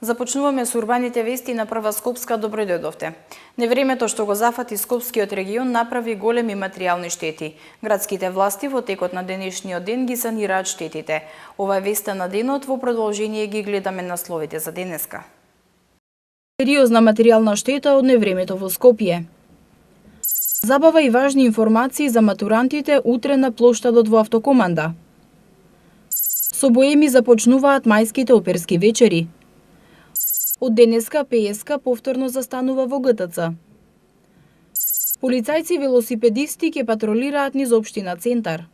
Започнуваме со урбаните вести на Прва Скопска. Добро дојдовте. Невремето што го зафати Скопскиот регион направи големи материјални штети. Градските власти во текот на денешниот ден ги санираат штетите. Ова е веста на денот, во продолжение ги гледаме насловите за денеска. Сериозна материјална штета од невремето во Скопје. Забава и важни информации за матурантите утре на плоштадот во Автокоманда. Со боеми започнуваат мајските оперски вечери. Од денеска ПСК повторно застанува во ГТЦ. Полицајци велосипедисти ќе патролираат низ општина Центар.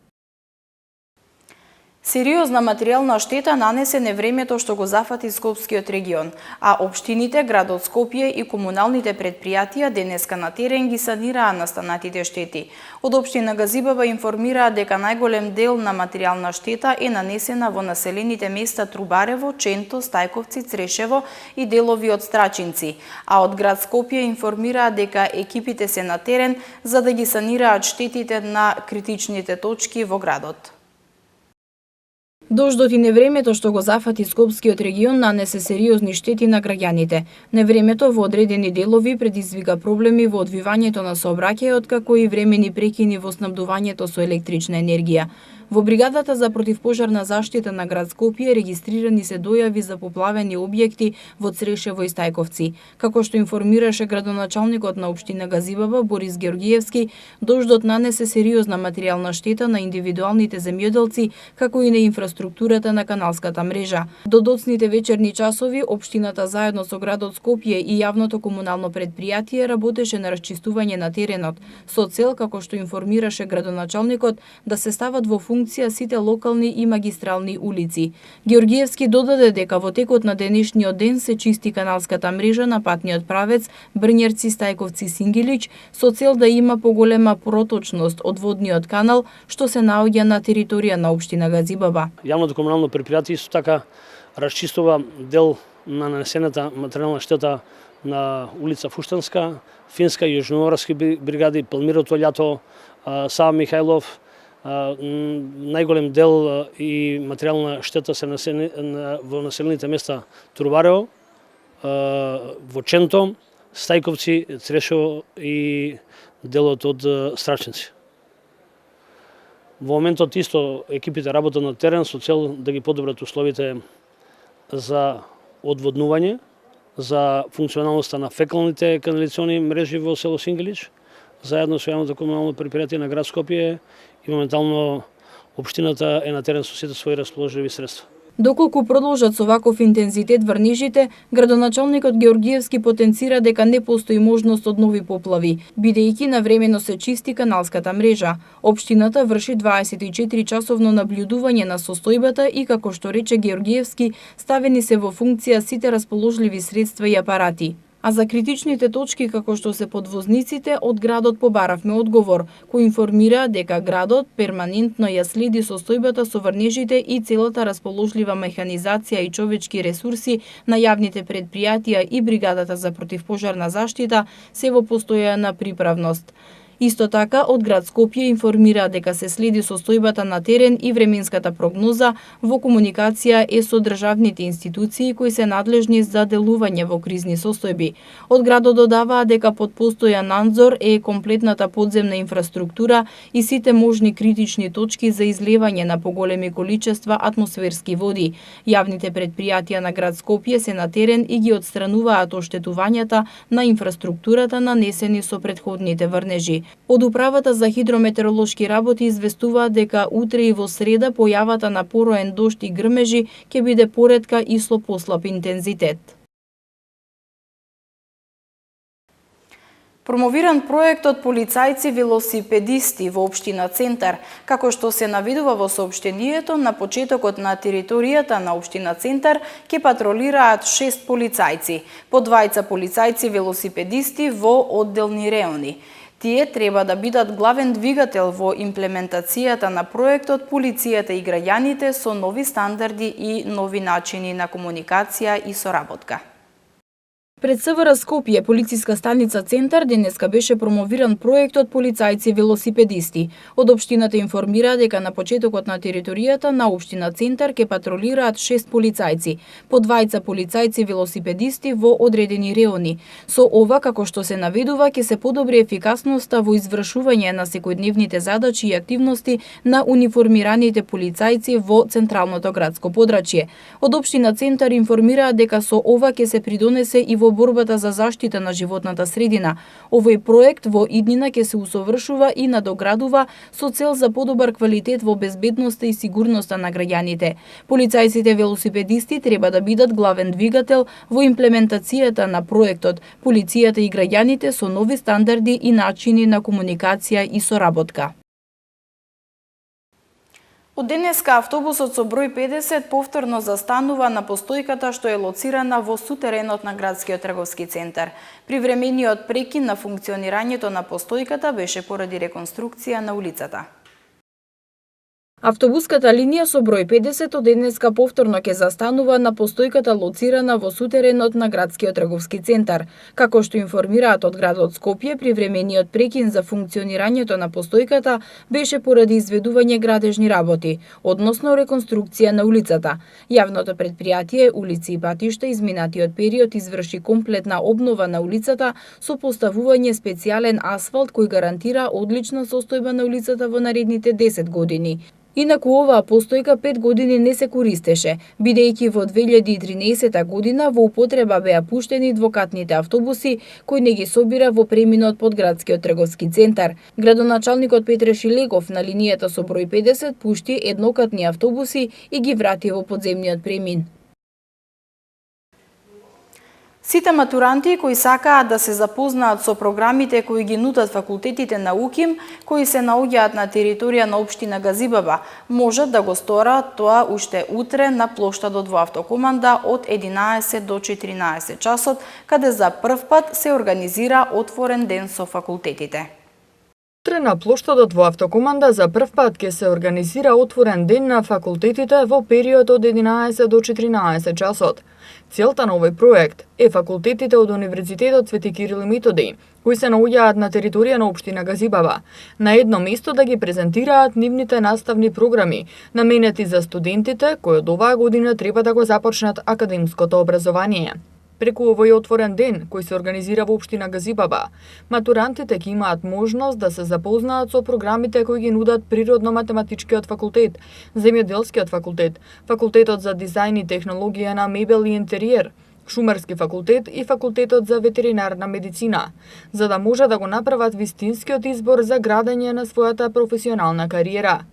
Сериозна материјална штета нанесе невремето што го зафати Скопскиот регион, а општините, градот Скопје и комуналните предпријатија денеска на терен ги санираа настанатите штети. Од општина Газибаба информираа дека најголем дел на материјална штета е нанесена во населените места Трубарево, Ченто, Стајковци, Црешево и делови од Страчинци, а од град Скопје информираа дека екипите се на терен за да ги санираат штетите на критичните точки во градот. Дождот и невремето што го зафати Скопскиот регион нанесе сериозни штети на граѓаните. Невремето во одредени делови предизвика проблеми во одвивањето на сообраќајот, како и времени прекини во снабдувањето со електрична енергија. Во бригадата за противпожарна заштита на град Скопје регистрирани се дојави за поплавени објекти во Црешево и Стајковци. Како што информираше градоначалникот на општина Газибаба Борис Георгиевски, дождот нанесе сериозна материјална штета на индивидуалните земјоделци, како и на инфраструктурата на каналската мрежа. До доцните вечерни часови општината заедно со градот Скопје и јавното комунално предпријатие работеше на расчистување на теренот, со цел, како што информираше градоначалникот, да се стават во функција сите локални и магистрални улици. Георгиевски додаде дека во текот на денешниот ден се чисти каналската мрежа на патниот правец Брњерци, Стајковци, Сингилич, со цел да има поголема проточност од водниот канал што се наоѓа на територија на општина Газибаба. Јавното комунално предпријатие исто така расчистува дел на нанесената материјална штета на улица Фуштанска, Финска и Јужноорски бригади, Палмиро Толјато, Сава Михајлов. Најголем дел и материјална штета се во населените места Трубарево, во Ченто, Стајковци, Црешево и делот од Страчинци. Во моментот исто екипите работат на терен со цел да ги подобрат условите за одводнување, за функционалноста на фекалните канализациони мрежи во село Сингилич, заедно со јавното комунално предпријатие на град Скопје и моментално општината е на терен со сите своји расположливи средства. Доколку продолжат со ваков интензитет врнежите, градоначалникот Георгиевски потенцира дека не постои можност од нови поплави, бидејќи навремено се чисти каналската мрежа. Општината врши 24-часовно наблюдување на состојбата и, како што рече Георгиевски, ставени се во функција сите расположливи средства и апарати. А за критичните точки, како што се подвозниците, од градот побаравме одговор, кој информира дека градот перманентно ја следи состојбата со врнежите и целата расположлива механизација и човечки ресурси на јавните предпријатија и бригадата за противпожарна заштита се во постојана приправност. Исто така, од град Скопје информира дека се следи состојбата на терен и временската прогноза во комуникација е со државните институции кои се надлежни за делување во кризни состојби. Од градот додаваа дека под постојан надзор е комплетната подземна инфраструктура и сите можни критични точки за излевање на поголеми количества атмосферски води. Јавните предпријатија на град Скопје се на терен и ги отстрануваат оштетувањата на инфраструктурата нанесени со претходните врнежи. Од Управата за хидрометеоролошки работи известуваат дека утре и во среда појавата на пороен дожд и грмежи ќе биде поретка и со послаб интензитет. Промовиран проектот полицајци велосипедисти во општина Центар, како што се наведува во соопштението, на почетокот на територијата на општина Центар ќе патролираат 6 полицајци, по 2 полицајци велосипедисти во одделни реони. Тие треба да бидат главен двигател во имплементацијата на проектот Полицијата и граѓаните со нови стандарди и нови начини на комуникација и соработка. Пред СВР Скопје, полициска станица Центар, денеска беше промовиран проектот полицајци велосипедисти. Од општината информира дека на почетокот на територијата на општина Центар ќе патролираат 6 полицајци, по 2 полицајци велосипедисти во одредени реони. Со ова, како што се наведува, ќе се подобри ефикасноста во извршување на секојдневните задачи и активности на униформираните полицајци во централното градско подрачје. Од општина Центар информираат дека со ова ќе се придонесе и во борбата за заштита на животната средина. Овој проект во иднина ќе се усовршува и надоградува со цел за подобар квалитет во безбедноста и сигурноста на граѓаните. Полицајците велосипедисти треба да бидат главен двигател во имплементацијата на проектот, полицијата и граѓаните со нови стандарди и начини на комуникација и соработка. Од денеска автобусот со број 50 повторно застанува на постојката што е лоцирана во сутеренот на градскиот трговски центар. Привремениот прекин на функционирањето на постојката беше поради реконструкција на улицата. Автобуската линија со број 50 од денеска повторно ќе застанува на постојката лоцирана во сутеренот на градскиот трговски центар. Како што информираат од градот Скопје, привремениот прекин за функционирањето на постојката беше поради изведување градежни работи, односно реконструкција на улицата. Јавното претпријатие Улици и патишта изминатиот период изврши комплетна обнова на улицата со поставување специјален асфалт кој гарантира одлична состојба на улицата во наредните 10 години. Инаку оваа постојка 5 години не се користеше, бидејќи во 2013 година во употреба беа пуштени двокатните автобуси кои не ги собира во преминот под градскиот трговски центар. Градоначалникот Петре Шилегов на линијата со број 50 пушти еднокатни автобуси и ги врати во подземниот премин. Сите матуранти кои сакаат да се запознаат со програмите кои ги нудат факултетите на УКИМ, кои се наоѓаат на територија на општина Газибаба, можат да го стораат тоа уште утре на плоштадот во Автокоманда од 11 до 14 часот, каде за прв пат се организира отворен ден со факултетите. Утре на плоштадот во Автокоманда за прв пат ќе се организира отворен ден на факултетите во период од 11 до 14 часот. Целта на овој проект е факултетите од Универзитетот Свети Кирил и Методиј, кои се наоѓаат на територија на општина Газибаба, на едно место да ги презентираат нивните наставни програми, наменети за студентите кои од оваа година треба да го започнат академското образование. Преку овој отворен ден, кој се организира во општина Газибаба, матурантите ќе имаат можност да се запознаат со програмите кои ги нудат Природно-математичкиот факултет, Земјоделскиот факултет, Факултетот за дизајн и технологија на мебел и интериер, Шумарски факултет и Факултетот за ветеринарна медицина, за да може да го направат вистинскиот избор за градење на својата професионална кариера.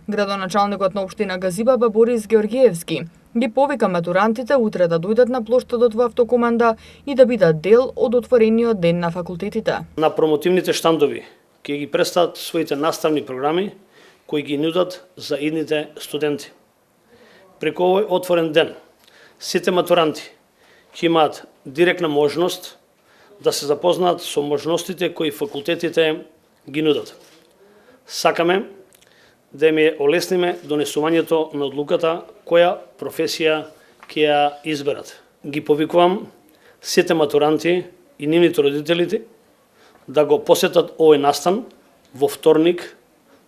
Градоначалникот на општина Газибаба Борис Георгиевски ги повика матурантите утре да дојдат на плоштадот во Автокоманда и да бидат дел од отворениот ден на факултетите. На промотивните штандови ќе ги представат своите наставни програми кои ги нудат за идните студенти. Преку овој отворен ден, сите матуранти ќе имаат директна можност да се запознаат со можностите кои факултетите ги нудат. Сакаме да им олесниме донесувањето на одлуката која професија ќе ја изберат. Ги повикувам сите матуранти и нивните родители да го посетат овој настан во вторник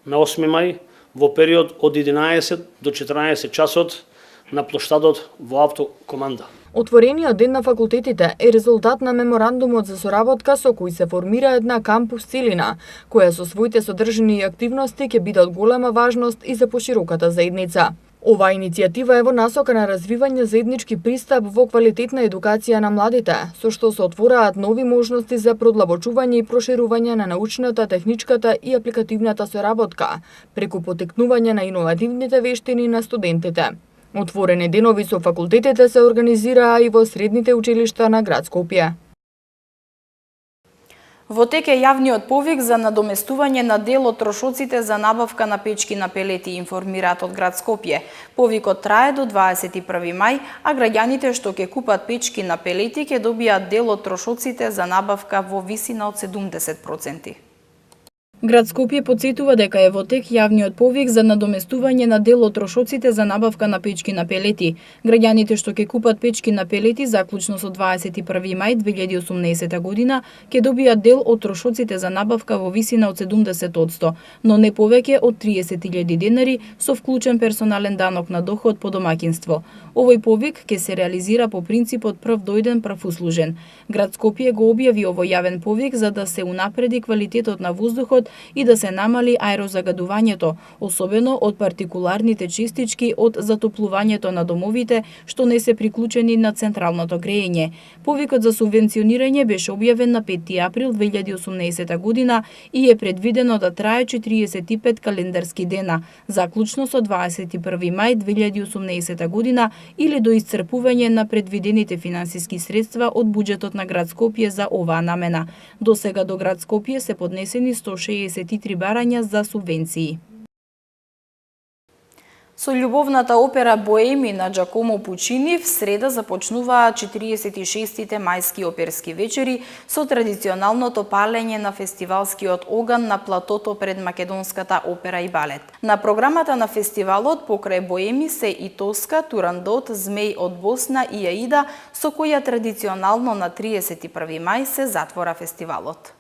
на 8 мај во период од 11 до 14 часот на плоштадот во Автокоманда. Отворениот ден на факултетите е резултат на меморандумот за соработка со кој се формира една кампус целина, која со своите содржини и активности ќе биде од голема важност и за пошироката заедница. Оваа иницијатива е во насока на развивање заеднички пристап во квалитетна едукација на младите, со што се отвораат нови можности за продлабочување и проширување на научната, техничката и апликативната соработка, преку потекнување на иновативните вештини на студентите. Отворени денови со факултетите се организираа и во средните училишта на град Скопје. Во тек е јавниот повик за надоместување на дел од трошоците за набавка на печки на пелети, информираат од град Скопје. Повикот трае до 21 мај, а граѓаните што ќе купат печки на пелети ќе добијат дел од трошоците за набавка во висина од 70%. Град Скопје потсетува дека е во тек јавниот повик за надоместување на дел од трошоците за набавка на печки на пелети. Граѓаните што ќе купат печки на пелети заклучно со 21 мај 2018 година ќе добијат дел од трошоците за набавка во висина од 70%, но не повеќе од 30.000 денари со вклучен персонален данок на доход по домаќинство. Овој повик ќе се реализира по принципот прв дојден прв услужен. Град Скопје го објави овој јавен повик за да се унапреди квалитетот на воздухот и да се намали аерозагадувањето, особено од партикуларните чистички од затоплувањето на домовите што не се приклучени на централното грејење. Повикот за субвенционирање беше објавен на 5 април 2018 година и е предвидено да трае 45 календарски дена, заклучно со 21 мај 2018 година или до исцрпување на предвидените финансиски средства од буџетот на град Скопје за оваа намена. Досега до град Скопје се поднесени 163 барања за субвенции. Со љубовната опера Боеми на Джакомо Пучини в среда започнуваа 46-тите мајски оперски вечери со традиционалното палење на фестивалскиот оган на платото пред Македонската опера и балет. На програмата на фестивалот покрај Боеми се и Тоска, Турандот, Змеј од Босна и Аида, со која традиционално на 31 мај се затвора фестивалот.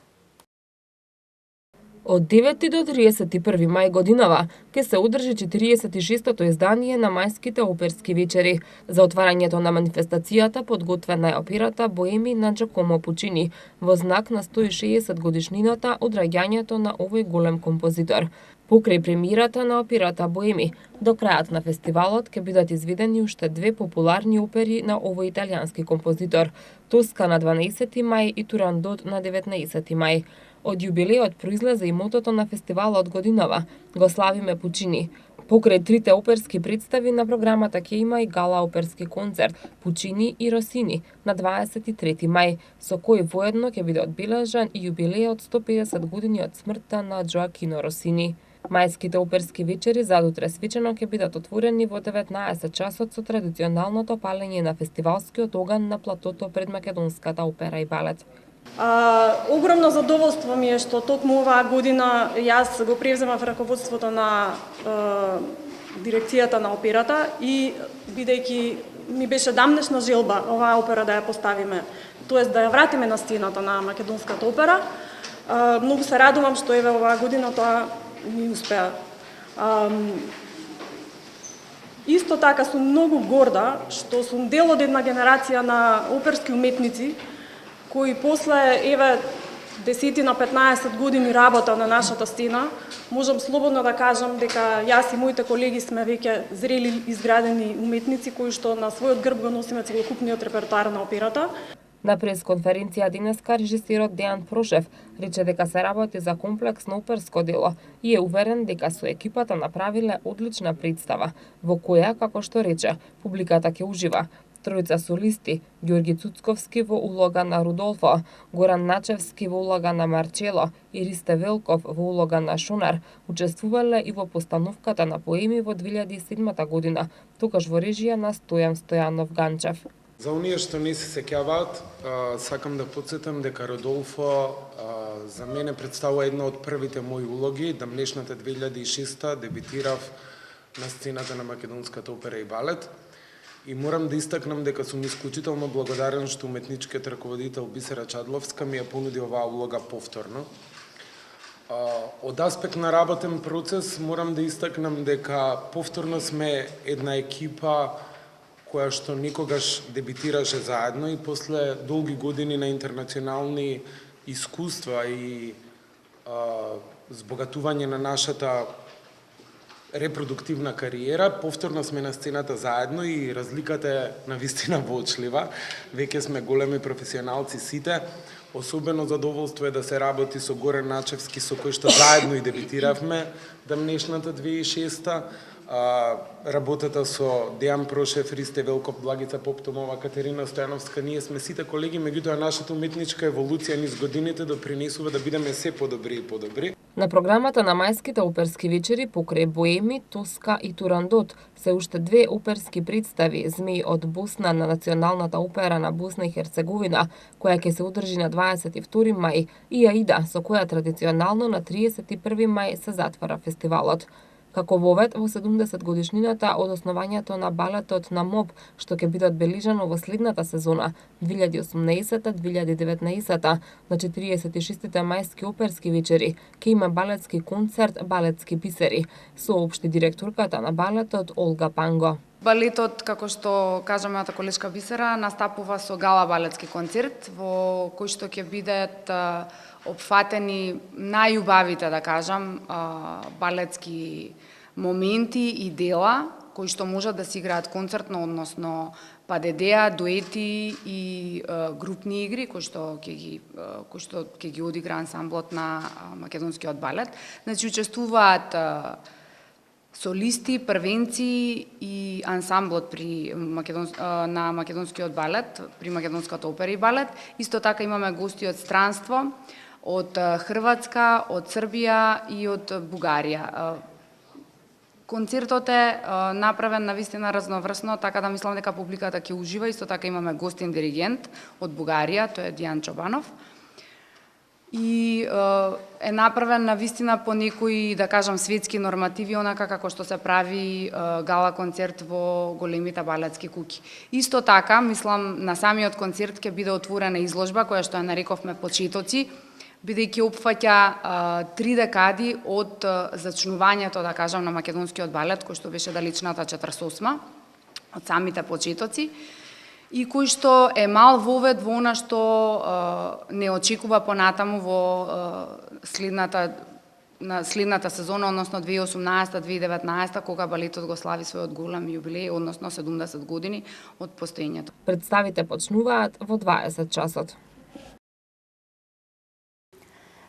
Од 9 до 31 мај годинава ќе се одржи 46-тото издание на мајските оперски вечери. За отварањето на манифестацијата подготвена е операта Боеми на Джакомо Пучини во знак на 160 годишнината од раѓањето на овој голем композитор. Покрај премиерата на операта Боеми, до крајот на фестивалот ќе бидат изведени уште две популарни опери на овој италијански композитор, Тоска на 12 мај и Турандот на 19 мај. Од јубилеот произлезе и мотото на фестивалот годинава "Го славиме Пучини". Покрај трите оперски представи на програмата ќе има и гала оперски концерт Пучини и Росини на 23 мај, со кој воедно ќе биде одбележан и јубилеот 150 години од смртта на Џоакино Росини. Мајските оперски вечери задутре свечено ќе бидат отворени во 19 часот со традиционалното палење на фестивалскиот оган на платото пред Македонската опера и балет. Огромно задоволство ми е што токму оваа година јас го превземав раководството на дирекцијата на операта и бидејќи ми беше дамнешна желба оваа опера да ја поставиме, тоест да ја вратиме на сцената на Македонската опера, многу се радувам што еве оваа година тоа ми успеа. Исто така сум многу горда што сум дел од една генерација на оперски уметници кои после еве 10 на 15 години работа на нашата сцена, можам слободно да кажам дека јас и моите колеги сме веќе зрели изградени уметници кои што на својот грб го носиме целокупниот репертоар на операта. На пресконференција денеска режисерот Дејан Прошев рече дека се работи за комплексно оперско дело и е уверен дека со екипата направиле одлична представа, во која, како што рече, публиката ќе ужива. Тројца солисти, Ѓорги Цуцковски во улога на Рудолфо, Горан Начевски во улога на Марчело и Ристе Велков во улога на Шунар, учествувале и во постановката на Поеми во 2007 година, тогаш во режија на Стојан Стојанов Ганчев. За оние што не се сеќаваат, сакам да потсетам дека Родолфо за мене представува една од првите мои улоги. Дамнешната 2006 дебитирав на сцената на Македонската опера и балет. И морам да истакнам дека сум исклучително благодарен што уметничкиот раководител Бисера Чадловска ми ја понуди оваа улога повторно. Од аспект на работен процес морам да истакнам дека повторно сме една екипа која што никогаш дебитираше заедно и после долги години на интернационални искуства и збогатување на нашата репродуктивна кариера, повторно сме на сцената заедно и разликата е навистина воочлива. Веќе сме големи професионалци сите. Особено задоволство е да се работи со Горан Начевски, со кој што заедно и дебитиравме дамнешната 2006 работата со Дејан Прошев, Ристе Велков, Благица Поптомова, Катерина Стојановска, ние сме сите колеги, меѓутоа нашата уметничка еволуција низ годините допринесува да бидеме се подобри и подобри. На програмата на мајските оперски вечери покрај Боеми, Тоска и Турандот се уште две оперски представи Змеј од Босна на Националната опера на Босна и Херцеговина, која ќе се одржи на 22 мај, и Аида, со која традиционално на 31 мај се затвара фестивалот. Како вовед во 70 годишнината од основањето на балетот на МОБ, што ќе биде одбележано во следната сезона 2018-2019 на 46-те мајски оперски вечери, ќе има балетски концерт Балетски бисери, соопшти директорката на балетот Олга Панго. Балетот, како што кажа мојата колешка Бисера, настапува со гала балетски концерт, во кој што ќе бидат опфатени најубавите, да кажам, балетски моменти и дела, кои што можат да се играат концертно, односно падедеа, дуети и групни игри, кои што ќе ги одигра ансамблот на македонскиот балет. Значи, учествуваат солисти, првенци и ансамблот на македонскиот балет, при македонската опера и балет. Исто така имаме гости од странство, од Хрватска, од Србија и од Бугарија. Концертот е направен навистина разноврсно, така да мислам дека публиката ќе ужива. Исто така имаме гостин диригент од Бугарија, тој е Дијан Чобанов. И е направен навистина по некои, да кажам, светски нормативи, онака како што се прави гала концерт во големите балетски куќи. Исто така, мислам, на самиот концерт ќе биде отворена изложба, која што ја нарековме Почетоци, бидејќи опфаќа 3 декади од зачнувањето, да кажам, на македонскиот балет, кој што беше далечната 48-ма, од самите почетоци, и кој што е мал вовед во она што не очекува понатаму во следната сезона, односно 2018-2019, кога балетот го слави својот голем јубилеј, односно 70 години од постоењето. Представите почнуваат во 20 часот.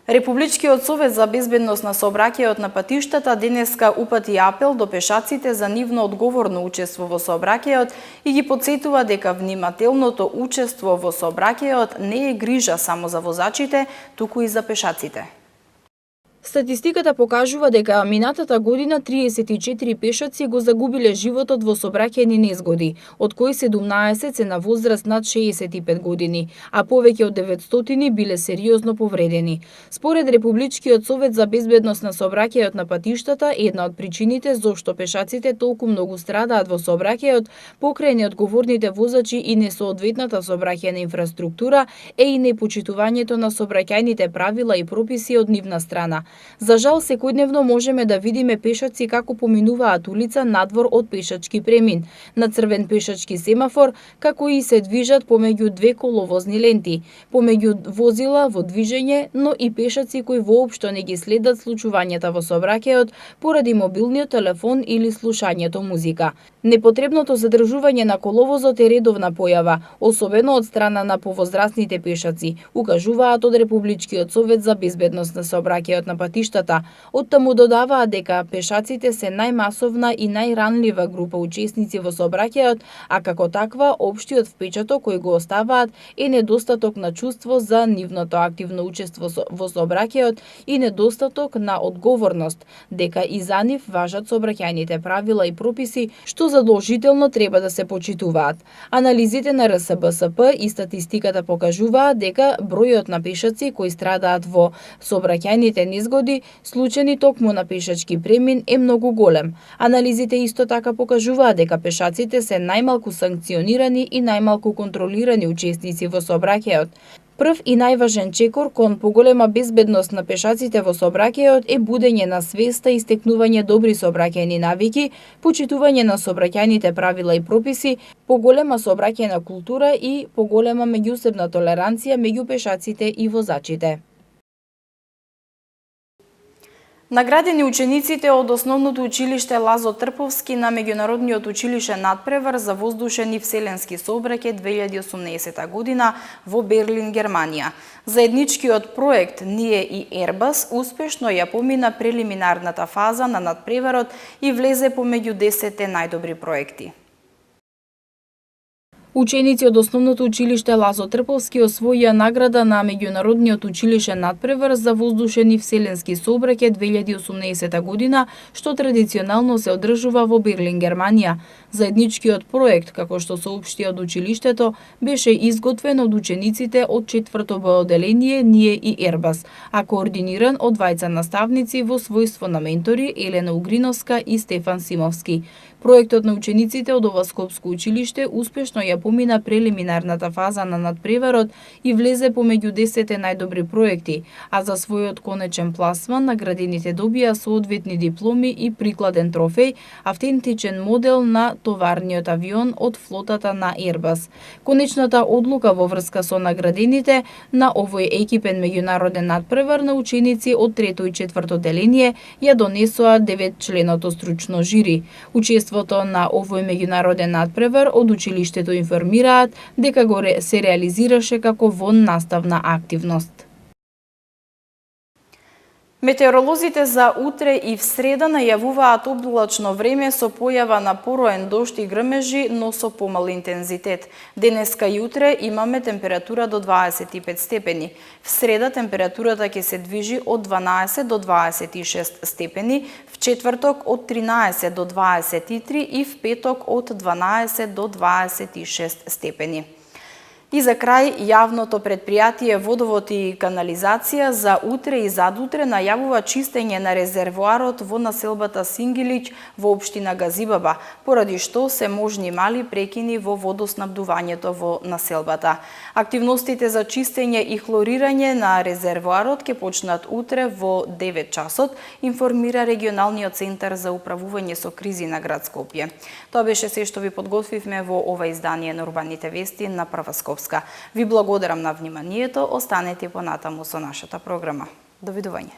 Републичкиот совет за безбедност на сообраќајот на патиштата денеска упати апел до пешаците за нивно одговорно учество во сообраќајот и ги потсетува дека внимателното учество во сообраќајот не е грижа само за возачите, туку и за пешаците. Статистиката покажува дека минатата година 34 пешаци го загубиле животот во сообраќајни незгоди, од кои 17 се на возраст над 65 години, а повеќе од 900 биле сериозно повредени. Според Републичкиот совет за безбедност на сообраќајот на патиштата, една од причините зошто пешаците толку многу страдаат во сообраќајот покрај неодговорните возачи и несоодветната сообраќајна инфраструктура е и непочитувањето на сообраќајните правила и прописи од нивна страна. За жал, секојдневно можеме да видиме пешаци како поминуваат улица надвор од пешачки премин, на црвен пешачки семафор, како и се движат помеѓу две коловозни ленти, помеѓу возила во движење, но и пешаци кои воопшто не ги следат случувањата во сообраќајот поради мобилниот телефон или слушањето музика. Непотребното задржување на коловозот е редовна појава, особено од страна на повозрастните пешаци, укажуваат од Републичкиот совет за безбедност на сообраќајот на патиштата. Оттаму додаваат дека пешаците се најмасовна и најранлива група учесници во сообраќајот, а како таква општиот впечаток кој го оставаат е недостаток на чувство за нивното активно учество во сообраќајот и недостаток на одговорност, дека и за нив важат сообраќајните правила и прописи што задолжително треба да се почитуваат. Анализите на РСБСП и статистиката покажуваат дека бројот на пешаци кои страдаат во сообраќајните незгоди случајни токму на пешачки премин е многу голем. Анализите исто така покажуваат дека пешаците се најмалку санкционирани и најмалку контролирани учесници во сообраќајот. Прв и најважен чекор кон поголема безбедност на пешаците во сообраќајот е будење на свеста и стекнување добри сообраќајни навики, почитување на сообраќајните правила и прописи, поголема сообраќајна култура и поголема меѓусебна толеранција меѓу пешаците и возачите. Наградени учениците од Основното училиште Лазо Трповски на Меѓународниот училишен надпревар за воздушен и вселенски сообраќај 2018 година во Берлин, Германија. Заедничкиот проект Ние и Airbus успешно ја помина прелиминарната фаза на надпреварот и влезе помеѓу 10 најдобри проекти. Ученици од Основното училиште Лазо Трповски освоија награда на Меѓународниот училишен надпревар за воздушен и вселенски сообраќај 2018 година, што традиционално се одржува во Берлин, Германија. Заедничкиот проект, како што соопшти од училиштето, беше изготвен од учениците од 4-то Б одделение Ние и Airbus, а координиран од двајца наставници во својство на ментори Елена Угриновска и Стефан Симовски. Проектот на учениците од ова скопско училиште успешно ја помина прелиминарната фаза на надпреварот и влезе помеѓу 10 најдобри проекти, а за својот конечен пласман наградените добија соодветни дипломи и прикладен трофеј, автентичен модел на товарниот авион од флотата на Airbus. Конечната одлука во врска со наградените на овој екипен меѓународен надпревар на ученици од 3-то и 4-то деление ја донесоа 9-членото стручно жири. Учеството на овој меѓународен надпревар од училиштето информираат дека се реализираше како воннаставна активност. Метеоролозите за утре и в среда најавуваат облачно време со појава на пороен дожд и грмежи, но со помал интензитет. Денеска и утре имаме температура до 25 степени. В среда температурата ќе се движи од 12 до 26 степени, в четврток од 13 до 23 и в петок од 12 до 26 степени. И за крај, јавното предпријатие Водовод и канализација за утре и задутре најавува чистење на резервоарот во населбата Сингилиќ во општина Газибаба, поради што се можни мали прекини во водоснабдувањето во населбата. Активностите за чистење и хлорирање на резервоарот ќе почнат утре во 9 часот, информира регионалниот центар за управување со кризи на град Скопје. Тоа беше се што ви подготвивме во ова издание на Урбаните вести на Прва Скопска. Ви благодарам на вниманието, останете понатаму со нашата програма. Довидување.